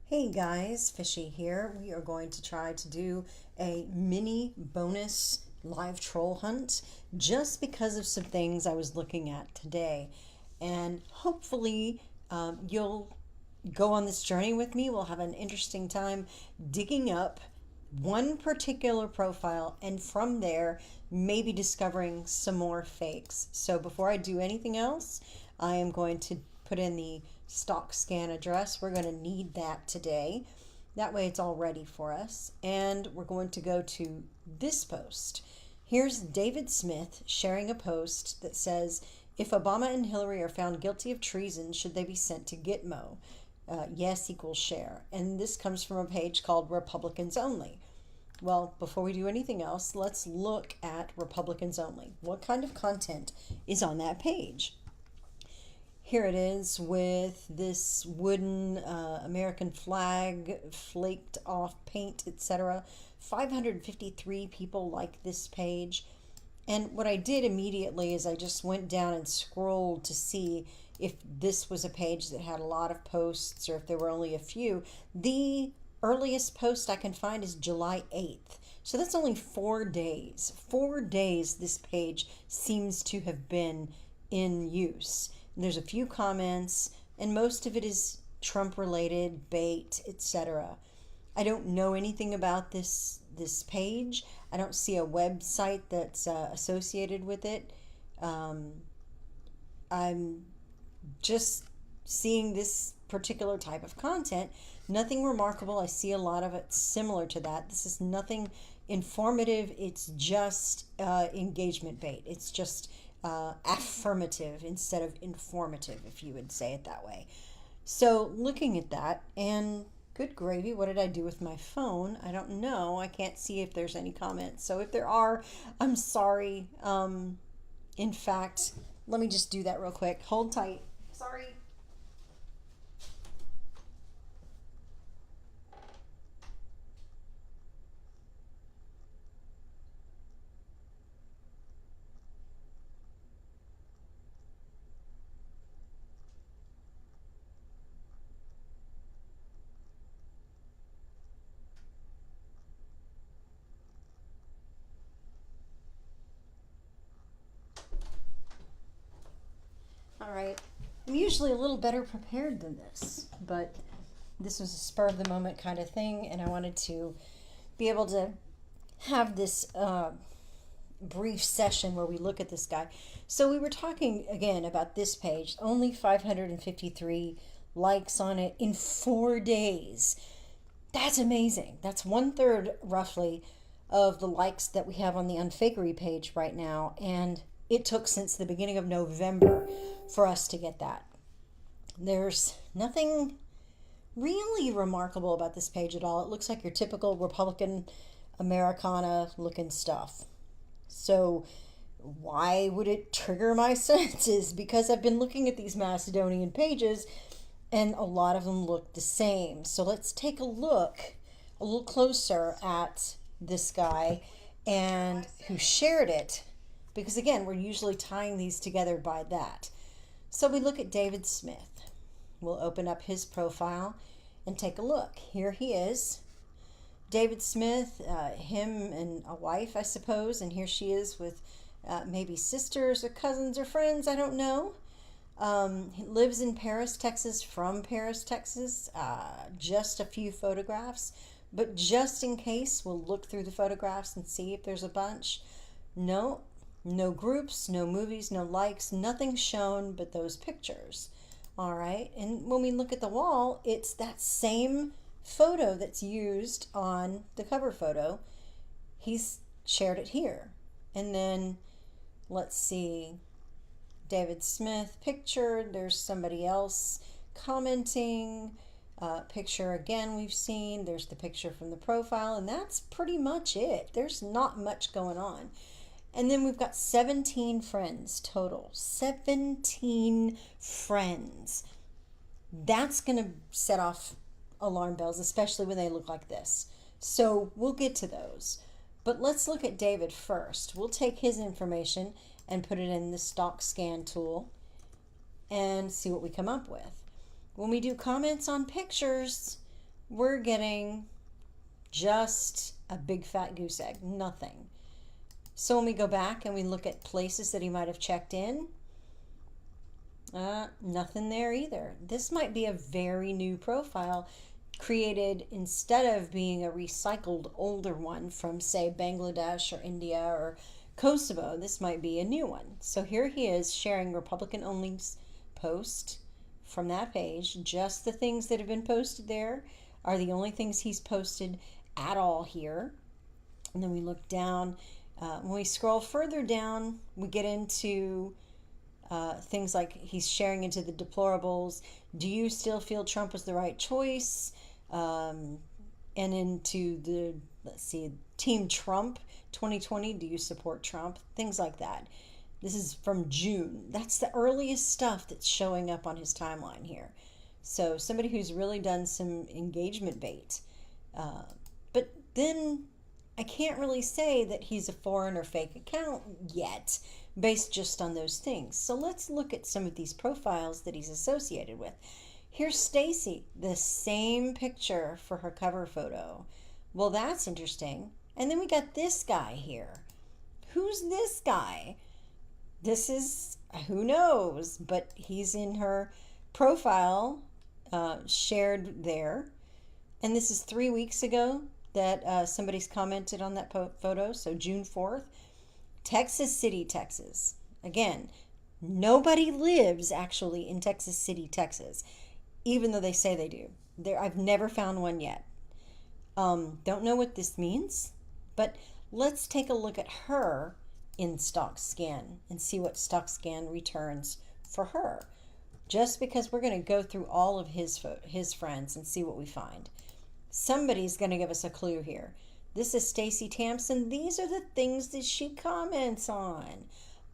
Hey guys, Fishy here. We are going to try to do a mini bonus live troll hunt just because of some things I was looking at today. And hopefully, you'll go on this journey with me. We'll have an interesting time digging up one particular profile and from there, maybe discovering some more fakes. So before I do anything else, I am going to put in the stock scan address. We're going to need that today. That way it's all ready for us. And we're going to go to this post. Here's David Smith sharing a post that says, if Obama and Hillary are found guilty of treason, should they be sent to Gitmo? Yes equals share. And this comes from a page called Republicans Only. Well, before we do anything else, let's look at Republicans Only. What kind of content is on that page? Here it is with this wooden American flag, flaked off paint, etc. 553 people like this page. And what I did immediately is I just went down and scrolled to see if this was a page that had a lot of posts or if there were only a few. The earliest post I can find is July 8th. So that's only 4 days. 4 days this page seems to have been in use. There's a few comments, and most of it is Trump-related, bait, etc. I don't know anything about this page. I don't see a website that's associated with it. I'm just seeing this particular type of content. Nothing remarkable. I see a lot of it similar to that. This is nothing informative. It's just engagement bait. It's just affirmative instead of informative, if you would say it that way. So looking at that, and good gravy, what did I do with my phone? I don't know. I can't see if there's any comments. So if there are, I'm sorry. In fact, let me just do that real quick. Hold tight. Sorry. All right. I'm usually a little better prepared than this, but this was a spur of the moment kind of thing, and I wanted to be able to have this brief session where we look at this guy. So we were talking again about this page, only 553 likes on it in 4 days. That's amazing. That's 1/3 roughly of the likes that we have on the unfakery page right now, and it took since the beginning of November for us to get that. There's nothing really remarkable about this page at all. It looks like your typical Republican Americana looking stuff. So why would it trigger my senses? Because I've been looking at these Macedonian pages and a lot of them look the same. So let's take a look a little closer at this guy and who shared it, because again, we're usually tying these together by that. So we look at David Smith. We'll open up his profile and take a look. Here he is. David Smith, him and a wife, I suppose, and here she is with maybe sisters or cousins or friends, I don't know. He lives in Paris, Texas, from Paris, Texas. Just a few photographs, but just in case, we'll look through the photographs and see if there's a bunch. No groups, no movies, no likes, nothing shown but those pictures. All right, and when we look at the wall, it's that same photo that's used on the cover photo. He's shared it here. And then let's see, David Smith picture, there's somebody else commenting. Picture again we've seen, there's the picture from the profile, and that's pretty much it. There's not much going on. And then we've got 17 friends total. 17 friends. That's going to set off alarm bells, especially when they look like this. So we'll get to those. But let's look at David first. We'll take his information and put it in the stock scan tool and see what we come up with. When we do comments on pictures, we're getting just a big fat goose egg, nothing. So when we go back and we look at places that he might have checked in, nothing there either. This might be a very new profile created instead of being a recycled older one from, say, Bangladesh or India or Kosovo. This might be a new one. So here he is sharing Republican only post from that page. Just the things that have been posted there are the only things he's posted at all here. And then we look down. When we scroll further down, we get into things like he's sharing into the deplorables. Do you still feel Trump was the right choice? And into the, let's see, Team Trump 2020. Do you support Trump? Things like that. This is from June. That's the earliest stuff that's showing up on his timeline here. So somebody who's really done some engagement bait. But then I can't really say that he's a foreign or fake account yet, based just on those things. So let's look at some of these profiles that he's associated with. Here's Stacy, the same picture for her cover photo. Well, that's interesting. And then we got this guy here. Who's this guy? This is, who knows, but he's in her profile shared there. And this is 3 weeks ago that somebody's commented on that photo, so June 4th. Texas City, Texas. Again, nobody lives actually in Texas City, Texas, even though they say they do. I've never found one yet. Don't know what this means, but let's take a look at her in StockScan and see what StockScan returns for her. Just because we're going to go through all of his friends and see what we find. Somebody's going to give us a clue here. This is Stacy Tamson. These are the things that she comments on.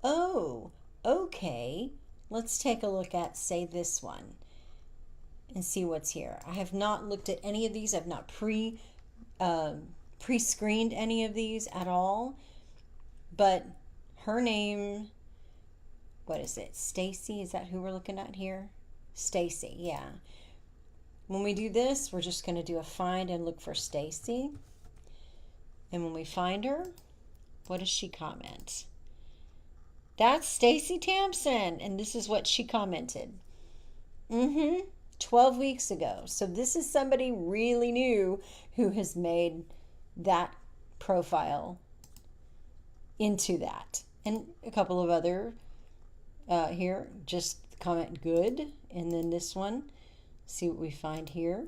Oh, okay. Let's take a look at, say, this one and see what's here. I have not looked at any of these. I've not pre-screened any of these at all. But her name, what is it? Stacy, is that who we're looking at here? Stacy, yeah. When we do this, we're just going to do a find and look for Stacy. And when we find her, what does she comment? That's Stacy Tamson, and this is what she commented. 12 weeks ago. So this is somebody really new who has made that profile into that. And a couple of other here, just comment good. And then this one, see what we find here.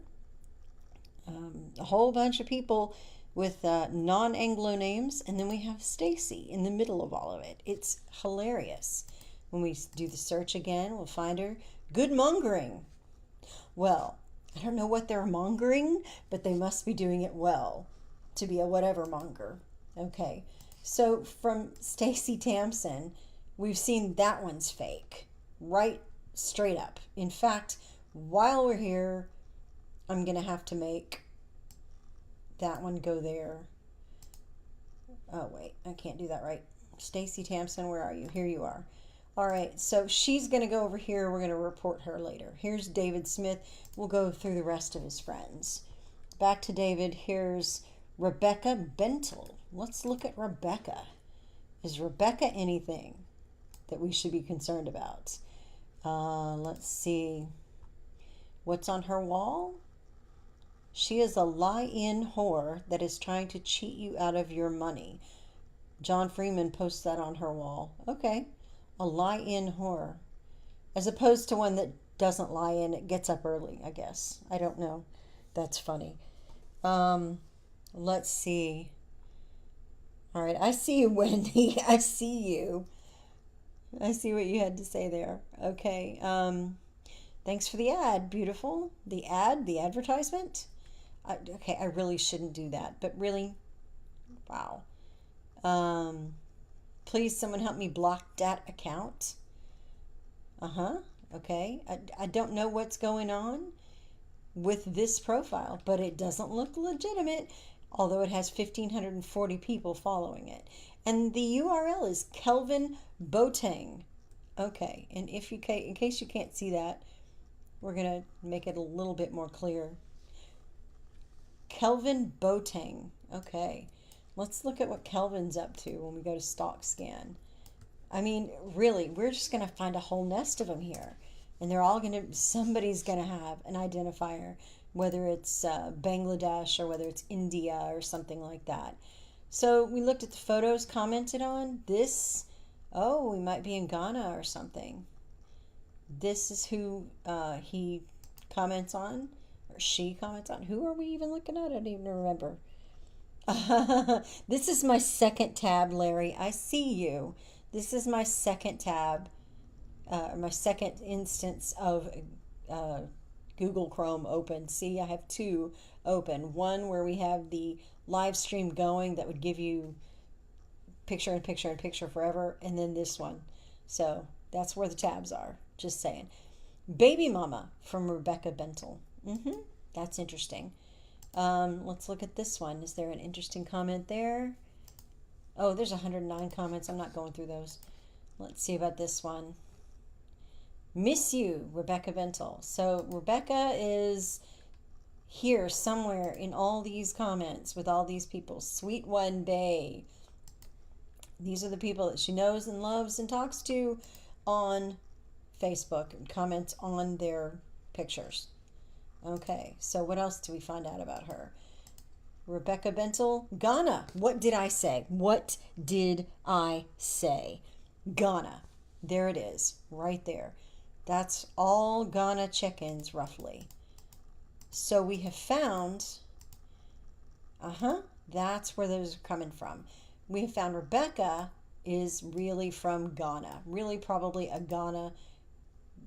A whole bunch of people with non-Anglo names, and then we have Stacy in the middle of all of it. It's hilarious. When we do the search again, we'll find her. Good mongering. Well, I don't know what they're mongering, but they must be doing it well to be a whatever monger. Okay, so from Stacy Tamson, we've seen that one's fake, right straight up. In fact, while we're here, I'm going to have to make that one go there. Oh, wait, I can't do that right. Stacy Tamson, where are you? Here you are. All right, so she's going to go over here. We're going to report her later. Here's David Smith. We'll go through the rest of his friends. Back to David. Here's Rebecca Bentle. Let's look at Rebecca. Is Rebecca anything that we should be concerned about? Let's see. What's on her wall? She is a lie-in whore that is trying to cheat you out of your money. John Freeman posts that on her wall. Okay. A lie-in whore. As opposed to one that doesn't lie in, it gets up early, I guess. I don't know. That's funny. Let's see. All right, I see you, Wendy. I see you. I see what you had to say there. Okay. Thanks for the ad. Beautiful. The ad, the advertisement. Okay, I really shouldn't do that, but really, wow. Please, someone help me block that account. Okay. I don't know what's going on with this profile, but it doesn't look legitimate, although it has 1,540 people following it. And the URL is Kelvin Boateng. Okay, and in case you can't see that, we're going to make it a little bit more clear. Kelvin Boateng. Okay, let's look at what Kelvin's up to when we go to stock scan. I mean, really, we're just going to find a whole nest of them here. And they're all going to, somebody's going to have an identifier, whether it's Bangladesh or whether it's India or something like that. So we looked at the photos commented on. This, oh, we might be in Ghana or something. This is who he comments on, or she comments on. Who are we even looking at? I don't even remember. This is my second tab, Larry. I see you. This is my second tab, my second instance of Google Chrome open. See, I have two open. One where we have the live stream going that would give you picture and picture and picture forever, and then this one. So that's where the tabs are. Just saying. Baby Mama from Rebecca Bentle. That's interesting. Let's look at this one. Is there an interesting comment there? Oh, there's 109 comments. I'm not going through those. Let's see about this one. Miss you, Rebecca Bentle. So Rebecca is here somewhere in all these comments with all these people. Sweet One Bay. These are the people that she knows and loves and talks to on Facebook and comments on their pictures. Okay, so what else do we find out about her? Rebecca Bentle, Ghana. What did I say? What did I say? Ghana. There it is, right there. That's all Ghana chickens, roughly. So we have found, that's where those are coming from. We have found Rebecca is really from Ghana. Really probably a Ghana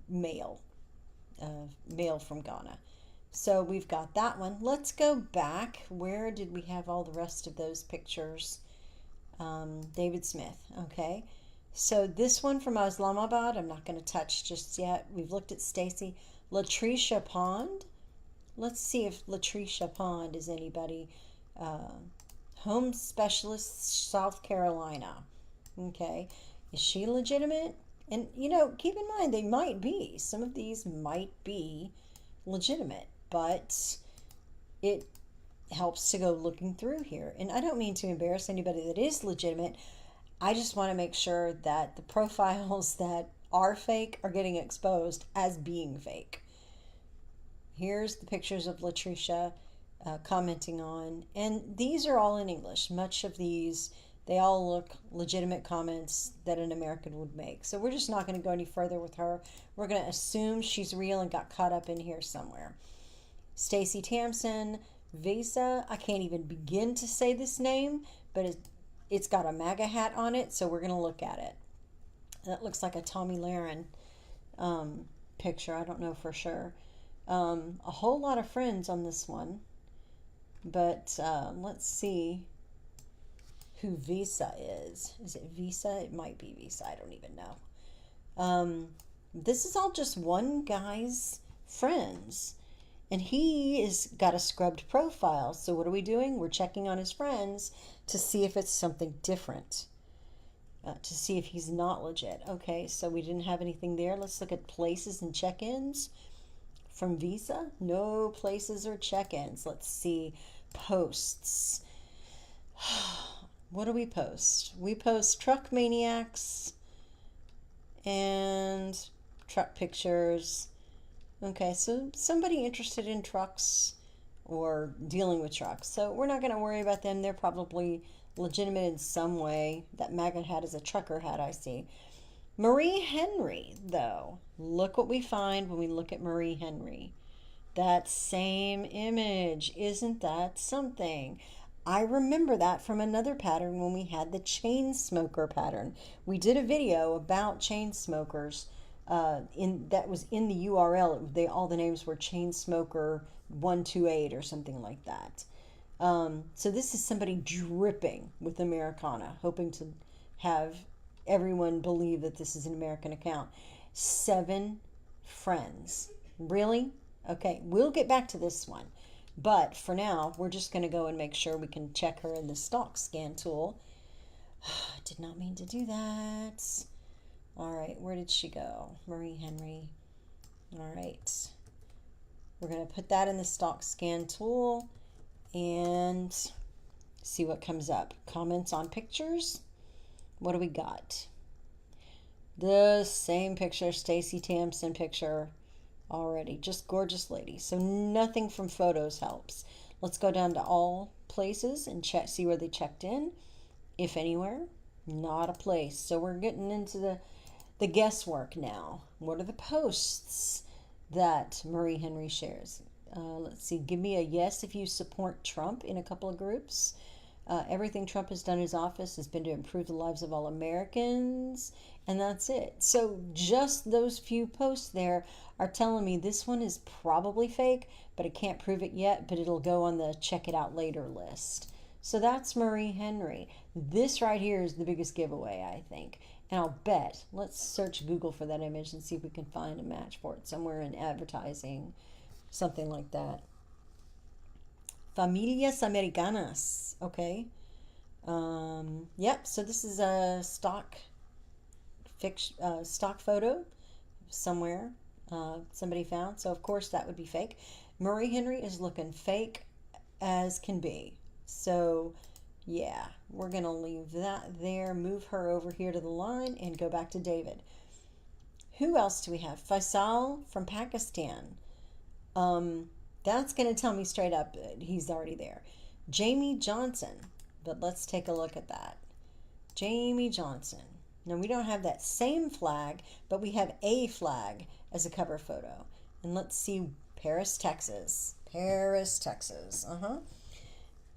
male. Male from Ghana. So we've got that one. Let's go back. Where did we have all the rest of those pictures? David Smith. Okay. So this one from Islamabad, I'm not going to touch just yet. We've looked at Stacy. Latricia Pond. Let's see if Latricia Pond is anybody. Home Specialist, South Carolina. Okay. Is she legitimate? And, you know, keep in mind, they might be. Some of these might be legitimate, but it helps to go looking through here. And I don't mean to embarrass anybody that is legitimate. I just want to make sure that the profiles that are fake are getting exposed as being fake. Here's the pictures of Latricia commenting on, and these are all in English. Much of these, they all look legitimate comments that an American would make. So we're just not going to go any further with her. We're going to assume she's real and got caught up in here somewhere. Stacy Tamson, Visa. I can't even begin to say this name, but it's got a MAGA hat on it, so we're going to look at it. That looks like a Tommy Lahren picture. I don't know for sure. A whole lot of friends on this one, but let's see who Visa is. Is it Visa? It might be Visa. I don't even know. This is all just one guy's friends, and he is got a scrubbed profile. So what are we doing? We're checking on his friends to see if it's something different, to see if he's not legit. Okay, so we didn't have anything there. Let's look at places and check-ins from Visa. No places or check-ins. Let's see. Posts. What do we post? We post truck maniacs and truck pictures. Okay, so somebody interested in trucks or dealing with trucks. So we're not going to worry about them. They're probably legitimate in some way. That magnet hat is a trucker hat, I see. Marie Henry, though. Look what we find when we look at Marie Henry. That same image. Isn't that something? I remember that from another pattern when we had the chain smoker pattern. We did a video about chain smokers. That was in the URL. All the names were chain smoker 128 or something like that. So this is somebody dripping with Americana, hoping to have everyone believe that this is an American account. 7 friends. Really? Okay, we'll get back to this one. But for now, we're just going to go and make sure we can check her in the stock scan tool. Did not mean to do that. All right, where did she go? Marie Henry. All right. We're going to put that in the stock scan tool. and see what comes up. Comments on pictures. What do we got? The same picture, Stacy Tamson picture already. Just gorgeous lady. So nothing from photos helps. Let's go down to all places and check, see where they checked in. If anywhere, not a place. So we're getting into the guesswork now. What are the posts that Marie Henry shares? Let's see. Give me a yes if you support Trump in a couple of groups. Everything Trump has done in his office has been to improve the lives of all Americans. And that's it. So just those few posts there are telling me this one is probably fake, but I can't prove it yet, but it'll go on the check it out later list. So that's Marie Henry. This right here is the biggest giveaway, I think. And I'll bet, let's search Google for that image and see if we can find a match for it somewhere in advertising, something like that. Familias Americanas. Okay. Yep, so this is a stock photo somewhere somebody found. So, of course, that would be fake. Marie Henry is looking fake as can be. So, yeah, we're going to leave that there, move her over here to the line, and go back to David. Who else do we have? Faisal from Pakistan. That's going to tell me straight up he's already there. Jamie Johnson. But let's take a look at that. Jamie Johnson. Now, we don't have that same flag, but we have a flag as a cover photo. And let's see, Paris, Texas. Paris, Texas.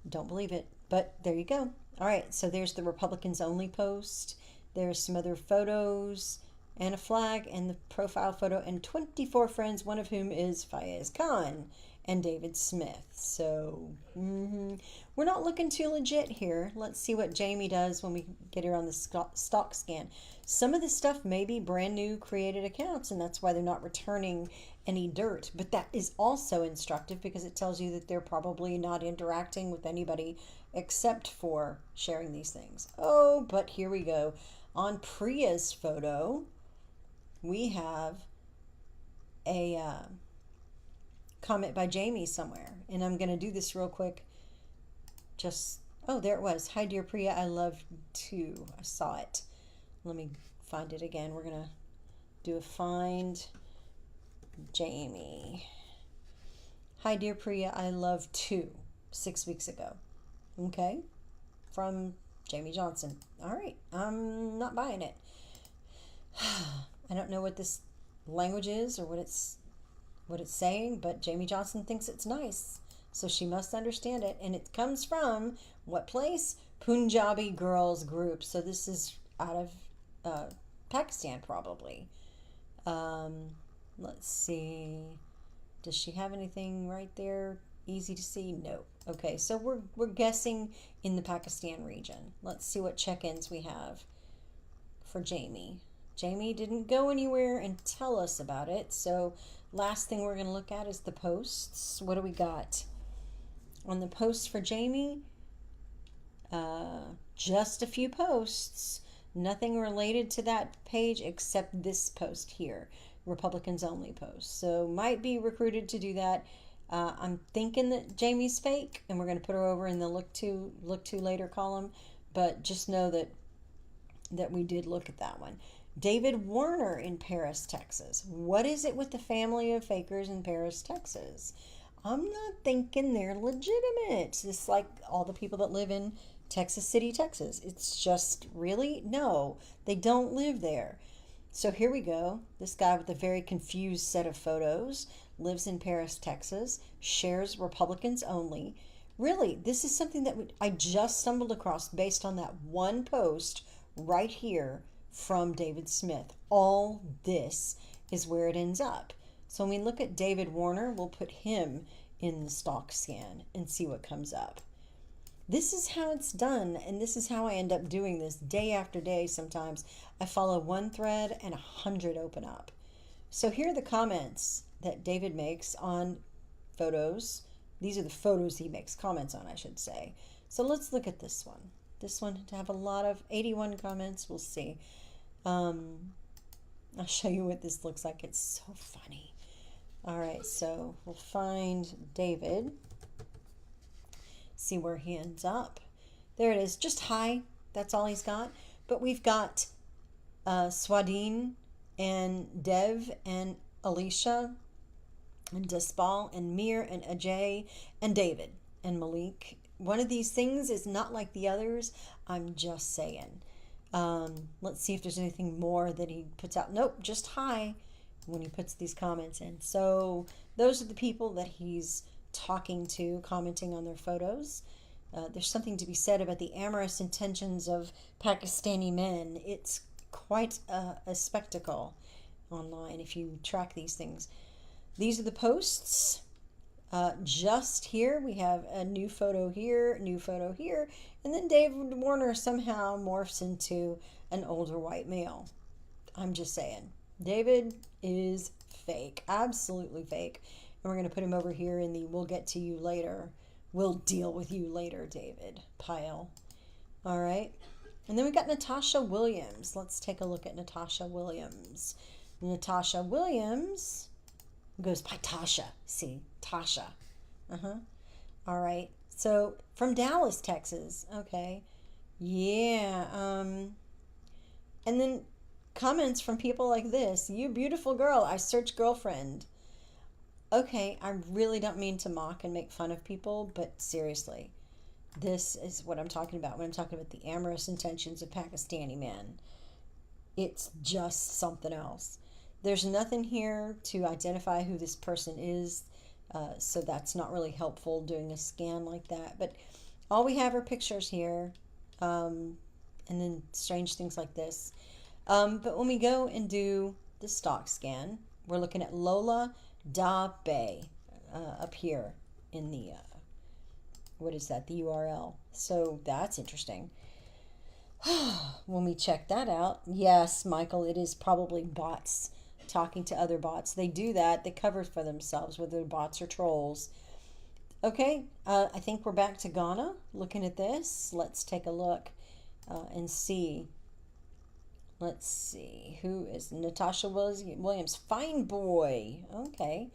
Don't believe it, but there you go. All right, so there's the Republicans only post. There's some other photos and a flag and the profile photo and 24 friends, one of whom is Fayez Khan and David Smith. So we're not looking too legit here. Let's see what Jamie does when we get her on the stock scan. Some of this stuff may be brand new created accounts, and that's why they're not returning any dirt. But that is also instructive because it tells you that they're probably not interacting with anybody except for sharing these things. Oh, but here we go. On Priya's photo, we have a comment by Jamie somewhere. And I'm going to do this real quick. Oh, there it was. Hi, dear Priya, I love too. I saw it. Let me find it again. We're going to do a find Jamie. Hi, dear Priya, I love too. 6 weeks ago. Okay. From Jamie Johnson. All right. I'm not buying it. I don't know what this language is or what it's saying, but Jamie Johnson thinks it's nice. So she must understand it. And it comes from what place? Punjabi Girls Group. So this is out of Pakistan, probably. Let's see. Does she have anything right there? Easy to see? No. Okay, so we're guessing in the Pakistan region. Let's see what check-ins we have for Jamie. Jamie didn't go anywhere and tell us about it. So last thing we're going to look at is the posts. What do we got? On the posts for Jamie, just a few posts. Nothing related to that page except this post here. Republicans only post. So might be recruited to do that. I'm thinking that Jamie's fake, and we're going to put her over in the look to later column. But just know that we did look at that one. David Warner in Paris, Texas. What is it with the family of fakers in Paris, Texas? I'm not thinking they're legitimate. It's like all the people that live in Texas City, Texas. It's just, really? No, they don't live there. So here we go. This guy with a very confused set of photos lives in Paris, Texas, shares Republicans only. Really, this is something that I just stumbled across based on that one post right here from David Smith. All this is where it ends up. So when we look at David Warner, we'll put him in the stock scan and see what comes up. This is how it's done, and this is how I end up doing this day after day sometimes. I follow one thread and 100 open up. So here are the comments that David makes on photos. These are the photos he makes comments on, I should say. So let's look at this one. This one to have a lot of 81 comments. We'll see. I'll show you what this looks like. It's so funny. All right, so we'll find David. see where he ends up. There it is. Just hi. That's all he's got. But we've got Swadine and Dev and Alicia and Despal and Mir and Ajay and David and Malik. One of these things is not like the others. I'm just saying. Let's see if there's anything more that he puts out. Nope, just hi when he puts these comments in. So those are the people that he's talking to, commenting on their photos. There's something to be said about the amorous intentions of Pakistani men. It's quite a spectacle online if you track these things. These are the posts. Just here, we have a new photo here, and then David Warner somehow morphs into an older white male. I'm just saying. David is fake, absolutely fake. And we're going to put him over here in the we'll get to you later. We'll deal with you later, David pile. All right. And then we got Natasha Williams. Let's take a look at Natasha Williams. Natasha Williams goes by Tasha. See, Tasha. All right. So from Dallas, Texas. Okay. Yeah. And then comments from people like this. You beautiful girl. I search girlfriend. Okay, I really don't mean to mock and make fun of people, but seriously, this is what I'm talking about when I'm talking about the amorous intentions of Pakistani men. It's just something else. There's nothing here to identify who this person is, so that's not really helpful doing a scan like that. But all we have are pictures here, and then strange things like this. But when we go and do the stock scan, we're looking at Lola Da Bay up here in the, what is that, the URL. So that's interesting. When we check that out, yes, Michael, it is probably bots talking to other bots. They do that. They cover for themselves, whether they're bots or trolls. Okay, I think we're back to Ghana looking at this. Let's take a look and see. Let's see. Who is Natasha Williams? Fine boy. Okay.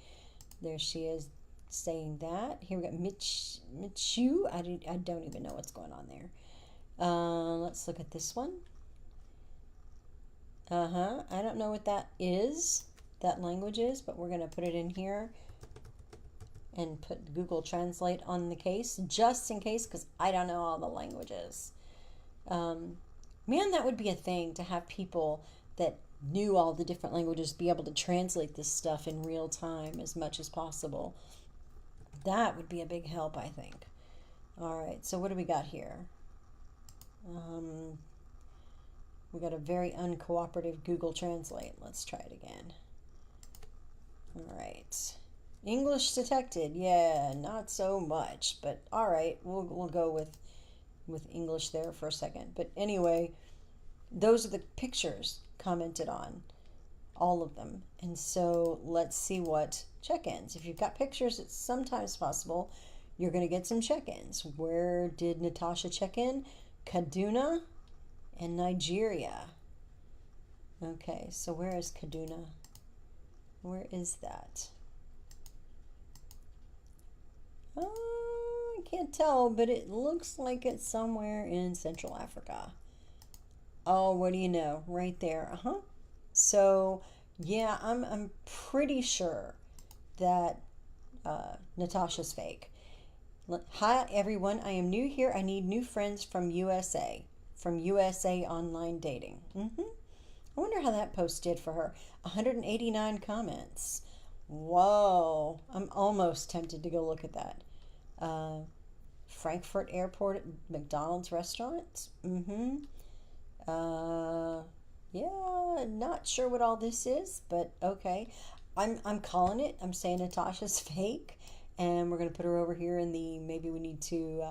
There she is saying that. Here we got Michu. I don't even know what's going on there. Let's look at this one. I don't know what that is, that language is, but we're going to put it in here and put Google Translate on the case, just in case, because I don't know all the languages. Man, that would be a thing, to have people that knew all the different languages be able to translate this stuff in real time as much as possible. That would be a big help, I think. All right, so what do we got here? We got a very uncooperative Google Translate. Let's try it again. All right. English detected. Yeah, not so much, but all right, we'll go with English there for a second. But anyway, those are the pictures commented on, all of them. And so let's see what check-ins. If you've got pictures, it's sometimes possible you're going to get some check-ins. Where did Natasha check in? Kaduna and Nigeria. Okay, so where is Kaduna? Where is that? I can't tell, but it looks like it's somewhere in Central Africa. Oh, what do you know? Right there. So, yeah, I'm pretty sure that Natasha's fake. Hi, everyone. I am new here. I need new friends from USA. From USA Online Dating. I wonder how that post did for her. 189 comments. Whoa. I'm almost tempted to go look at that. Frankfurt Airport, McDonald's restaurant. Yeah, not sure what all this is, but okay. I'm calling it. I'm saying Natasha's fake, and we're going to put her over here in the maybe we need to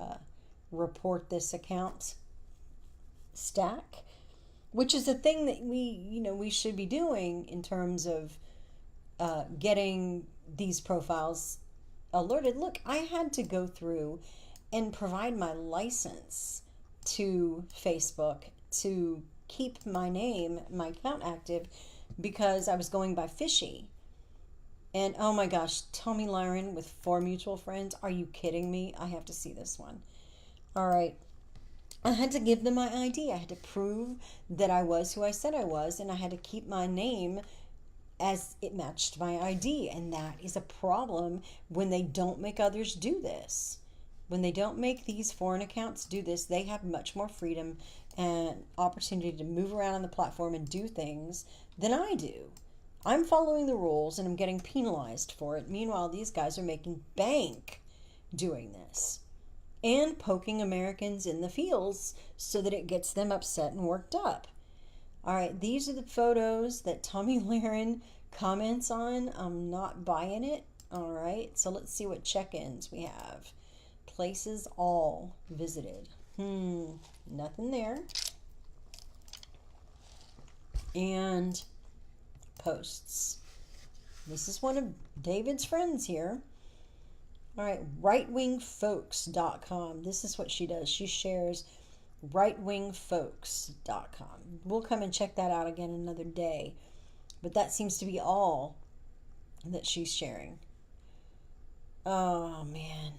report this account stack, which is a thing that we should be doing in terms of getting these profiles alerted. Look, I had to go through and provide my license to Facebook to keep my name, my account active, because I was going by fishy. And oh my gosh, Tommy Lahren with 4 mutual friends. Are you kidding me? I have to see this one. All right. I had to give them my ID. I had to prove that I was who I said I was, and I had to keep my name as it matched my ID. And that is a problem when they don't make others do this. When they don't make these foreign accounts do this, they have much more freedom and opportunity to move around on the platform and do things than I do. I'm following the rules and I'm getting penalized for it. Meanwhile, these guys are making bank doing this and poking Americans in the feels so that it gets them upset and worked up. All right, these are the photos that Tommy Lahren comments on. I'm not buying it. All right, so let's see what check-ins we have. Places all visited. Nothing there. And posts. This is one of David's friends here. All right, rightwingfolks.com. This is what she does. She shares rightwingfolks.com. We'll come and check that out again another day. But that seems to be all that she's sharing. Oh, man.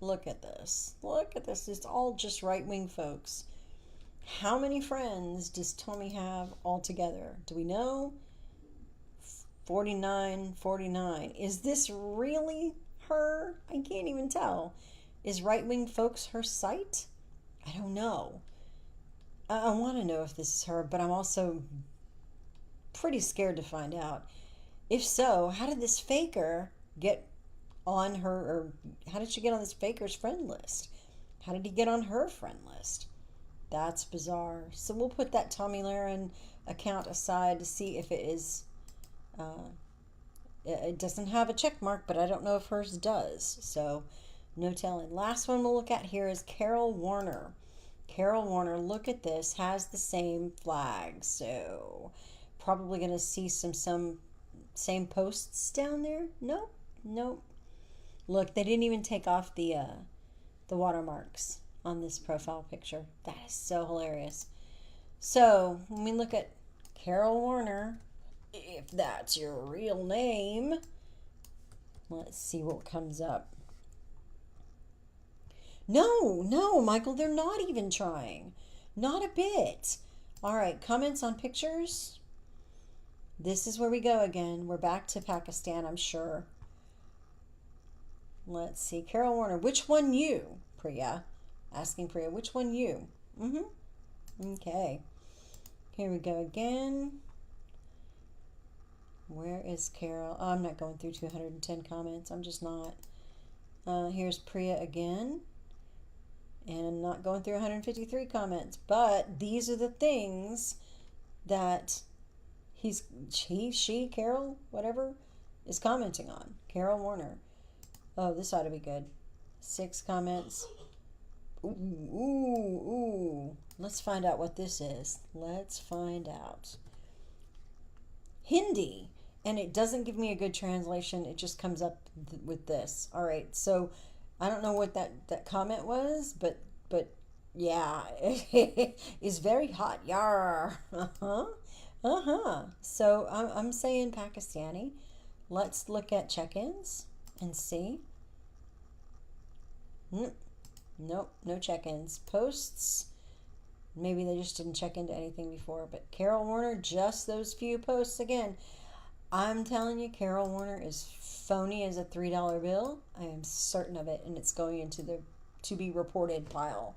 Look at this. Look at this. It's all just right-wing folks. How many friends does Tommy have altogether? Do we know? 49. Is this really her? I can't even tell. Is right-wing folks her site? I don't know. I want to know if this is her, but I'm also pretty scared to find out. If so, how did this faker get on her, or how did she get on this faker's friend list? How did he get on her friend list? That's bizarre. So we'll put that Tommy Lahren account aside to see if it is, it doesn't have a check mark, but I don't know if hers does. So no telling. Last one we'll look at here is Carol Warner. Carol Warner, look at this, has the same flag. So probably going to see some same posts down there. Nope. Look, they didn't even take off the watermarks on this profile picture. That is so hilarious. So when we look at Carol Warner, if that's your real name, let's see what comes up. No, Michael, they're not even trying. Not a bit. All right, comments on pictures. This is where we go again. We're back to Pakistan, I'm sure. Let's see. Carol Warner, which one you? Priya. Asking Priya, which one you? Okay. Here we go again. Where is Carol? Oh, I'm not going through 210 comments. I'm just not. Here's Priya again. And I'm not going through 153 comments. But these are the things that she, Carol, whatever, is commenting on. Carol Warner. Oh, this ought to be good. 6 comments. Ooh. Let's find out what this is. Let's find out. Hindi. And it doesn't give me a good translation. It just comes up with this. All right. So I don't know what that comment was, but yeah, it's very hot. Yar. So I'm saying Pakistani. Let's look at check-ins and see. Nope, no check-ins. Posts, maybe they just didn't check into anything before. But Carol Warner, just those few posts again. I'm telling you, Carol Warner is phony as a $3 bill. I am certain of it, and it's going into the to be reported pile.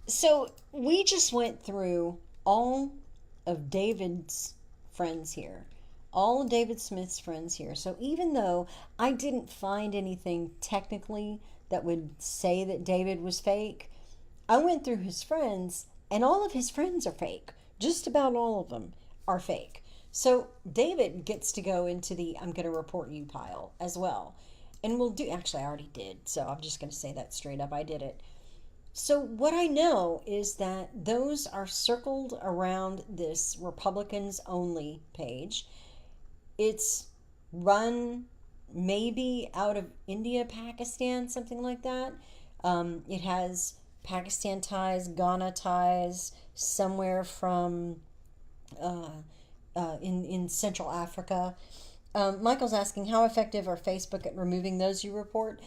So we just went through all of David's friends here. All of David Smith's friends here. So even though I didn't find anything technically that would say that David was fake, I went through his friends, and all of his friends are fake. Just about all of them are fake. So David gets to go into the I'm going to report you pile as well. And we'll do, actually I already did, so I'm just going to say that straight up, I did it. So what I know is that those are circled around this Republicans only page. It's run maybe out of India, Pakistan, something like that. It has Pakistan ties, Ghana ties, somewhere from in Central Africa. Michael's asking, how effective are Facebook at removing those you report?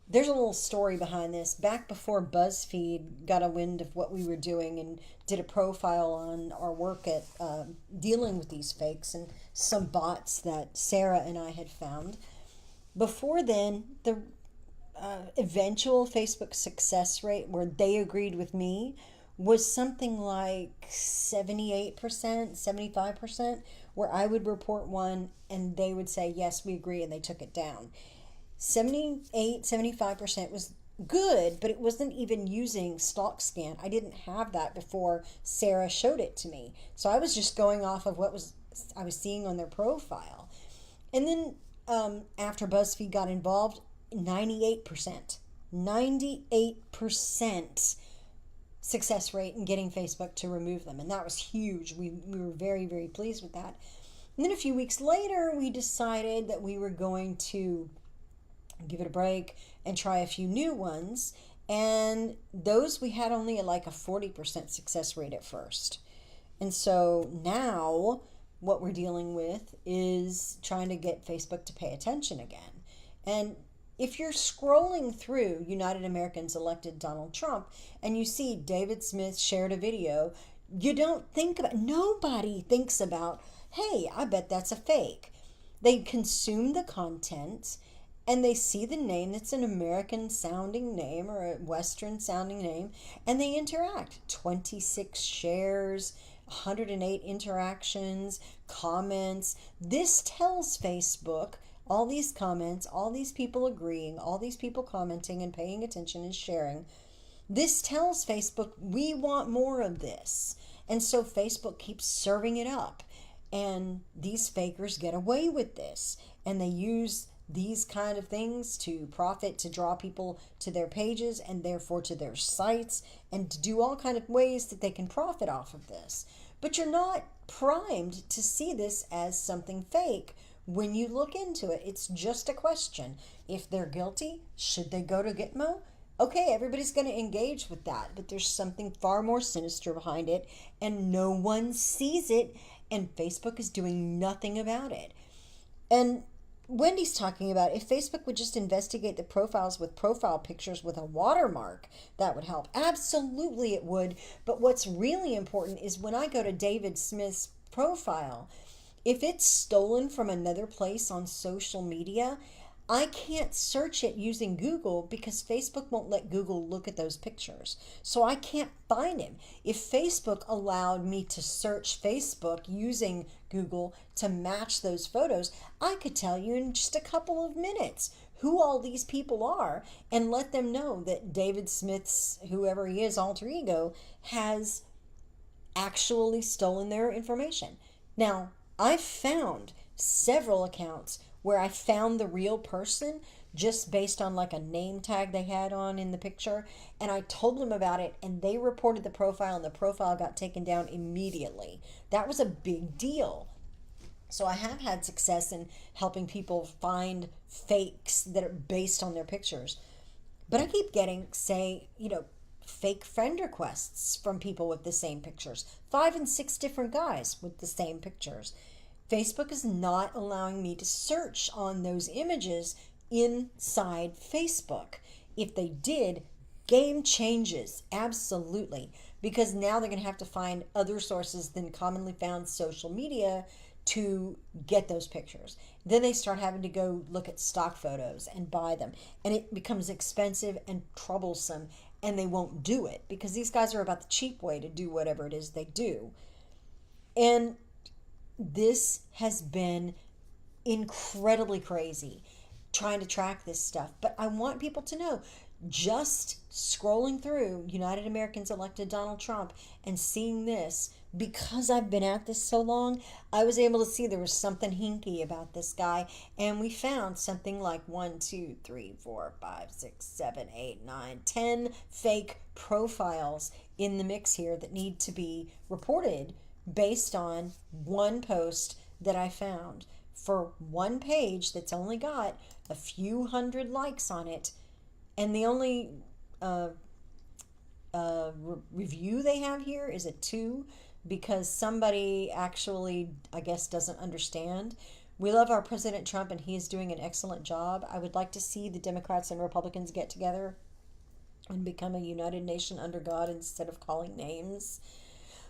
There's a little story behind this. Back before BuzzFeed got a wind of what we were doing and did a profile on our work at dealing with these fakes and some bots that Sarah and I had found. Before then, the eventual Facebook success rate where they agreed with me was something like 78%, 75%, where I would report one and they would say, yes, we agree, and they took it down. 78, 75% was good, but it wasn't even using stalk scan. I didn't have that before Sarah showed it to me. So I was just going off of what I was seeing on their profile. And then after BuzzFeed got involved, 98% success rate in getting Facebook to remove them. And that was huge. We were very, very pleased with that. And then a few weeks later, we decided that we were going to give it a break and try a few new ones. And those we had only like a 40% success rate at first. And so now what we're dealing with is trying to get Facebook to pay attention again. And if you're scrolling through United Americans elected Donald Trump and you see David Smith shared a video, you don't think about, nobody thinks about, hey, I bet that's a fake. They consume the content and they see the name that's an American sounding name or a Western sounding name, and they interact. 26 shares, 108 interactions, comments. This tells Facebook, all these comments, all these people agreeing, all these people commenting and paying attention and sharing. This tells Facebook, we want more of this. And so Facebook keeps serving it up. And these fakers get away with this. And they use these kind of things to profit, to draw people to their pages and therefore to their sites, and to do all kind of ways that they can profit off of this. But you're not primed to see this as something fake. When you look into it, it's just a question. If they're guilty, should they go to Gitmo? Okay, everybody's going to engage with that, but there's something far more sinister behind it, and no one sees it, and Facebook is doing nothing about it. And Wendy's talking about if Facebook would just investigate the profiles with profile pictures with a watermark, that would help. Absolutely it would. But what's really important is when I go to David Smith's profile, if it's stolen from another place on social media, I can't search it using Google because Facebook won't let Google look at those pictures. So I can't find him. If Facebook allowed me to search Facebook using Google to match those photos, I could tell you in just a couple of minutes who all these people are and let them know that David Smith's, whoever he is, alter ego, has actually stolen their information. Now, I've found several accounts where I found the real person just based on like a name tag they had on in the picture, and I told them about it and they reported the profile and the profile got taken down immediately. That was a big deal. So I have had success in helping people find fakes that are based on their pictures. But I keep getting, say, fake friend requests from people with the same pictures. 5 and 6 different guys with the same pictures. Facebook is not allowing me to search on those images inside Facebook. If they did, game changes, absolutely. Because now they're going to have to find other sources than commonly found social media to get those pictures. Then they start having to go look at stock photos and buy them. And it becomes expensive and troublesome, and they won't do it because these guys are about the cheap way to do whatever it is they do. And this has been incredibly crazy trying to track this stuff. But I want people to know, just scrolling through United Americans elected Donald Trump and seeing this, because I've been at this so long, I was able to see there was something hinky about this guy. And we found something like 1, 2, 3, 4, 5, 6, 7, 8, 9, 10 fake profiles in the mix here that need to be reported based on one post that I found for one page that's only got a few hundred likes on it, and the only review they have here is a 2 because somebody actually, I guess, doesn't understand We love our President Trump, and he is doing an excellent job. I would like to see the Democrats and Republicans get together and become a united nation under God instead of calling names.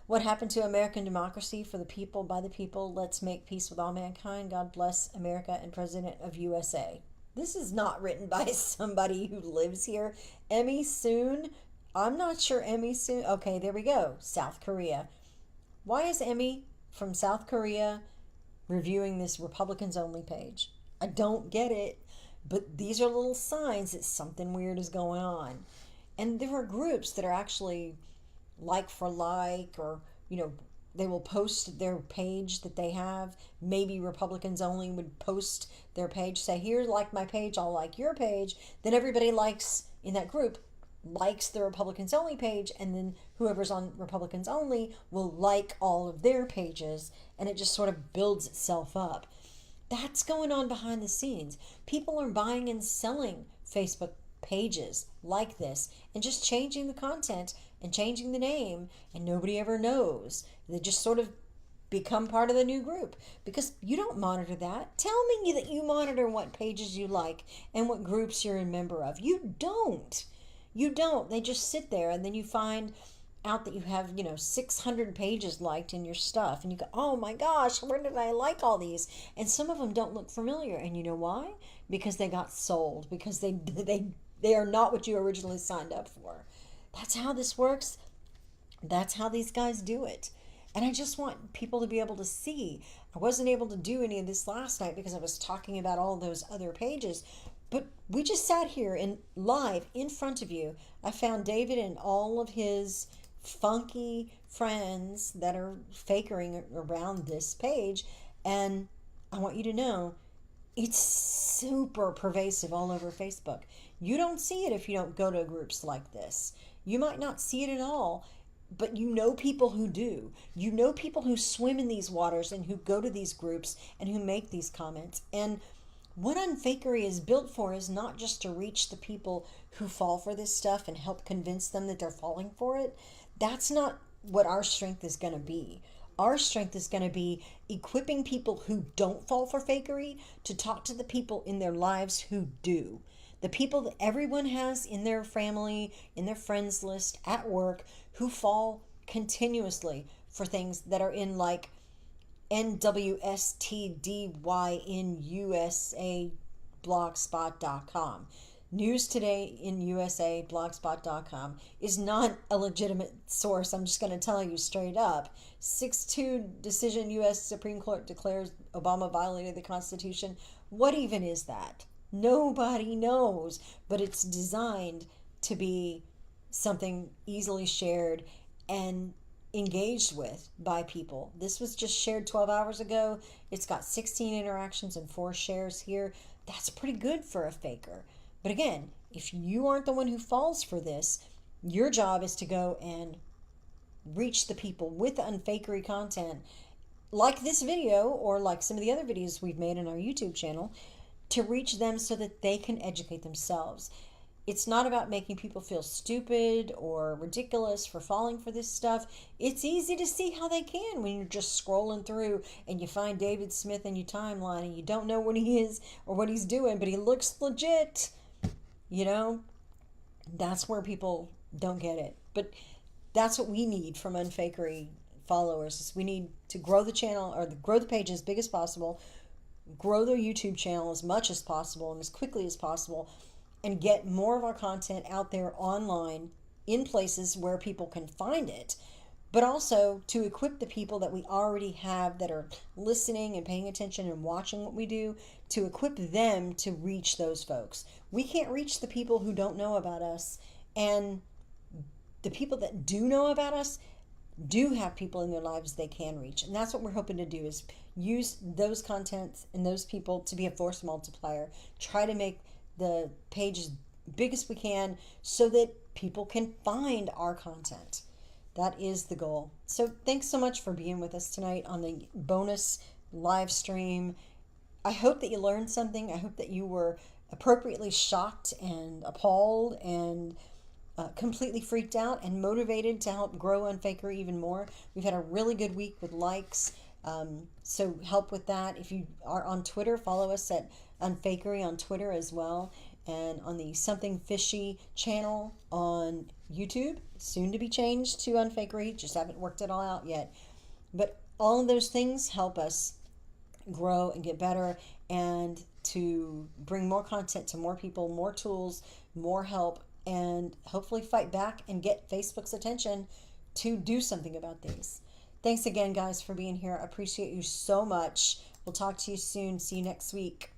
What happened to American democracy? For the people, by the people, let's make peace with all mankind. God bless America and President of USA. This is not written by somebody who lives here. Emmy Soon. I'm not sure Emmy Soon. Okay, there we go. South Korea. Why is Emmy from South Korea reviewing this Republicans only page? I don't get it. But these are little signs that something weird is going on. And there are groups that are actually like for like, or, they will post their page that they have. Maybe Republicans only would post their page, say, here, like my page, I'll like your page. Then everybody likes in that group, likes the Republicans only page, and then whoever's on Republicans only will like all of their pages, and it just sort of builds itself up. That's going on behind the scenes. People are buying and selling Facebook pages like this and just changing the content and changing the name, and nobody ever knows. They just sort of become part of the new group because you don't monitor that. Tell me that you monitor what pages you like and what groups you're a member of. You don't. You don't. They just sit there, and then you find out that you have 600 pages liked in your stuff, and you go, oh my gosh, where did I like all these? And some of them don't look familiar, and you know why? Because they got sold, because they are not what you originally signed up for. That's how this works. That's how these guys do it. And I just want people to be able to see. I wasn't able to do any of this last night because I was talking about all those other pages. But we just sat here in live in front of you. I found David and all of his funky friends that are fakering around this page. And I want you to know it's super pervasive all over Facebook. You don't see it if you don't go to groups like this. You might not see it at all, but you know people who do. You know people who swim in these waters and who go to these groups and who make these comments. And what Unfakery is built for is not just to reach the people who fall for this stuff and help convince them that they're falling for it. That's not what our strength is going to be. Our strength is going to be equipping people who don't fall for fakery to talk to the people in their lives who do. The people that everyone has in their family, in their friends list, at work, who fall continuously for things that are in like NWSTDY in USA blogspot.com. News Today in USA blogspot.com is not a legitimate source. I'm just going to tell you straight up. 6-2 decision, U.S. Supreme Court declares Obama violated the Constitution. What even is that? Nobody knows, but it's designed to be something easily shared and engaged with by people. This was just shared 12 hours ago. It's got 16 interactions and 4 shares here. That's pretty good for a faker. But again, if you aren't the one who falls for this, your job is to go and reach the people with unfakery content like this video or like some of the other videos we've made on our YouTube channel, to reach them so that they can educate themselves. It's not about making people feel stupid or ridiculous for falling for this stuff. It's easy to see how they can when you're just scrolling through and you find David Smith in your timeline and you don't know what he is or what he's doing, but he looks legit. That's where people don't get it. But that's what we need from Unfakery followers. Is we need to grow the channel or grow the page as big as possible, grow their YouTube channel as much as possible and as quickly as possible, and get more of our content out there online in places where people can find it, but also to equip the people that we already have that are listening and paying attention and watching what we do, to equip them to reach those folks. We can't reach the people who don't know about us, and the people that do know about us do have people in their lives they can reach. And that's what we're hoping to do, is use those contents and those people to be a force multiplier. Try to make the page as big as we can so that people can find our content. That is the goal. So thanks so much for being with us tonight on the bonus live stream. I hope that you learned something. I hope that you were appropriately shocked and appalled and completely freaked out and motivated to help grow Unfakery even more. We've had a really good week with likes So help with that. If you are on Twitter, follow us at Unfakery on Twitter as well, and on the Something Fishy channel on YouTube, soon to be changed to Unfakery. Just haven't worked it all out yet. But all of those things help us grow and get better, and to bring more content to more people, more tools, more help, and hopefully fight back and get Facebook's attention to do something about these. Thanks again, guys, for being here. I appreciate you so much. We'll talk to you soon. See you next week.